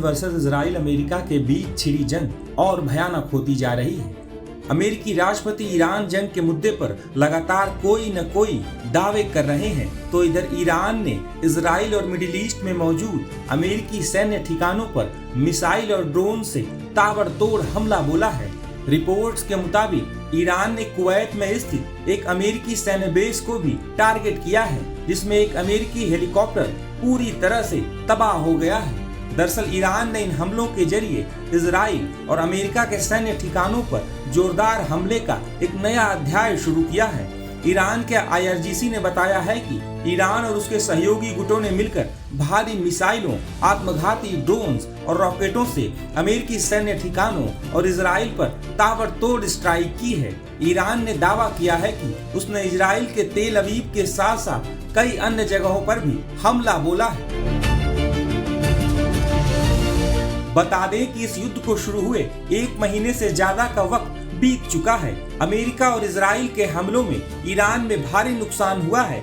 Versus Israel America के बीच छिड़ी जंग और भयानक होती जा रही है। अमेरिकी राष्ट्रपति ईरान जंग के मुद्दे पर लगातार कोई न कोई दावे कर रहे हैं, तो इधर ईरान ने इजराइल और मिडिल ईस्ट में मौजूद अमेरिकी सैन्य ठिकानों पर मिसाइल और ड्रोन से ताबड़तोड़ हमला बोला है। रिपोर्ट्स के मुताबिक ईरान ने कुवैत में स्थित एक अमेरिकी सैन्य बेस को भी टारगेट किया है, जिसमें एक अमेरिकी हेलीकॉप्टर पूरी तरह से तबाह हो गया है। दरअसल ईरान ने इन हमलों के जरिए इजराइल और अमेरिका के सैन्य ठिकानों पर जोरदार हमले का एक नया अध्याय शुरू किया है। ईरान के IRGC ने बताया है कि ईरान और उसके सहयोगी गुटों ने मिलकर भारी मिसाइलों, आत्मघाती ड्रोन्स और रॉकेटों से अमेरिकी सैन्य ठिकानों और इजराइल पर ताबड़तोड़ स्ट्राइक की है। ईरान ने दावा किया है कि उसने इजराइल के तेल अवीव के साथ साथ कई अन्य जगहों पर भी हमला बोला है। बता दें कि इस युद्ध को शुरू हुए 1 महीने से ज्यादा का वक्त बीत चुका है। अमेरिका और इजराइल के हमलों में ईरान में भारी नुकसान हुआ है।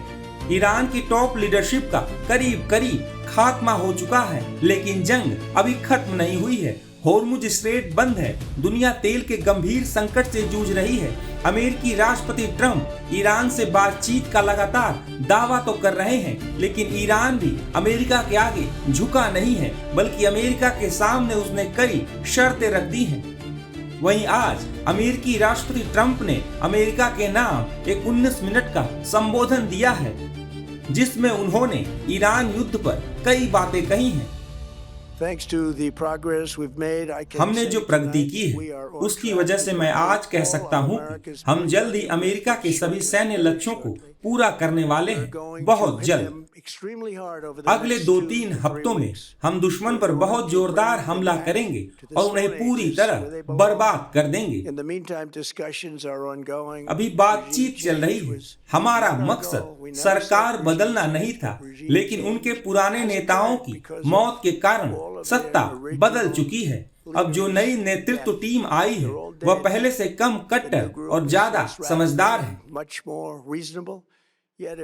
ईरान की टॉप लीडरशिप का करीब करीब खात्मा हो चुका है, लेकिन जंग अभी खत्म नहीं हुई है। होर्मुज स्ट्रेट बंद है। दुनिया तेल के गंभीर संकट से जूझ रही है। अमेरिकी राष्ट्रपति ट्रंप ईरान से बातचीत का लगातार दावा तो कर रहे हैं, लेकिन ईरान भी अमेरिका के आगे झुका नहीं है, बल्कि अमेरिका के सामने उसने कई शर्तें रख दी हैं। वहीं आज अमेरिकी राष्ट्रपति ट्रंप ने अमेरिका के नाम एक 19 मिनट का संबोधन दिया है, जिसमें उन्होंने ईरान युद्ध पर कई बातें कही हैं। हमने जो प्रगति की है, उसकी वजह से मैं आज कह सकता हूँ कि हम जल्द ही अमेरिका के सभी सैन्य लक्ष्यों को पूरा करने वाले हैं, बहुत जल्द। अगले 2-3 हफ्तों में हम दुश्मन पर बहुत जोरदार हमला करेंगे और उन्हें पूरी तरह बर्बाद कर देंगे। अभी बातचीत चल रही है। हमारा मकसद सरकार बदलना नहीं था, लेकिन उनके पुराने नेताओं की मौत के कारण सत्ता बदल चुकी है। अब जो नई नेतृत्व टीम आई है, वह पहले से कम कट्टर और ज्यादा समझदार है।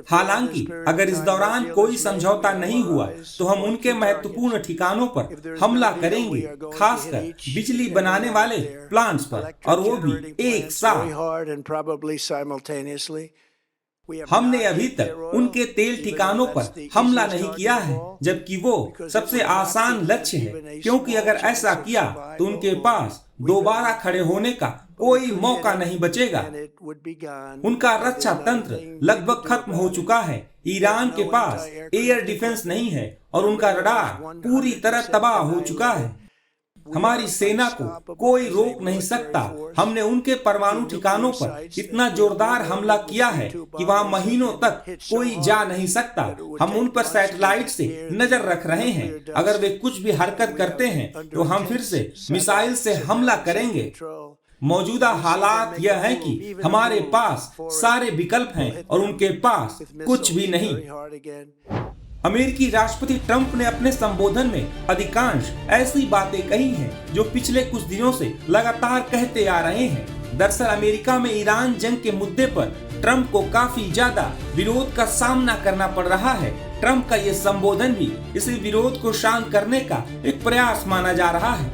हालांकि अगर इस दौरान कोई समझौता नहीं हुआ, तो हम उनके महत्वपूर्ण ठिकानों पर हमला करेंगे, खासकर बिजली बनाने वाले प्लांट्स पर, और वो भी एक साथ। हमने अभी तक उनके तेल ठिकानों पर हमला नहीं किया है, जबकि वो सबसे आसान लक्ष्य है, क्योंकि अगर ऐसा किया तो उनके पास दोबारा खड़े होने का कोई मौका नहीं बचेगा। उनका रक्षा तंत्र लगभग खत्म हो चुका है। ईरान के पास एयर डिफेंस नहीं है और उनका रडार पूरी तरह तबाह हो चुका है। हमारी सेना को कोई रोक नहीं सकता। हमने उनके परमाणु ठिकानों पर इतना जोरदार हमला किया है कि वहां महीनों तक कोई जा नहीं सकता। हम उन पर सैटेलाइट से नजर रख रहे हैं। अगर वे कुछ भी हरकत करते हैं तो हम फिर से मिसाइल से हमला करेंगे। मौजूदा हालात यह है कि हमारे पास सारे विकल्प हैं और उनके पास कुछ भी नहीं। अमेरिकी राष्ट्रपति ट्रंप ने अपने संबोधन में अधिकांश ऐसी बातें कही हैं जो पिछले कुछ दिनों से लगातार कहते आ रहे हैं। दरअसल अमेरिका में ईरान जंग के मुद्दे पर ट्रंप को काफी ज्यादा विरोध का सामना करना पड़ रहा है। ट्रंप का ये संबोधन भी इसी विरोध को शांत करने का एक प्रयास माना जा रहा है।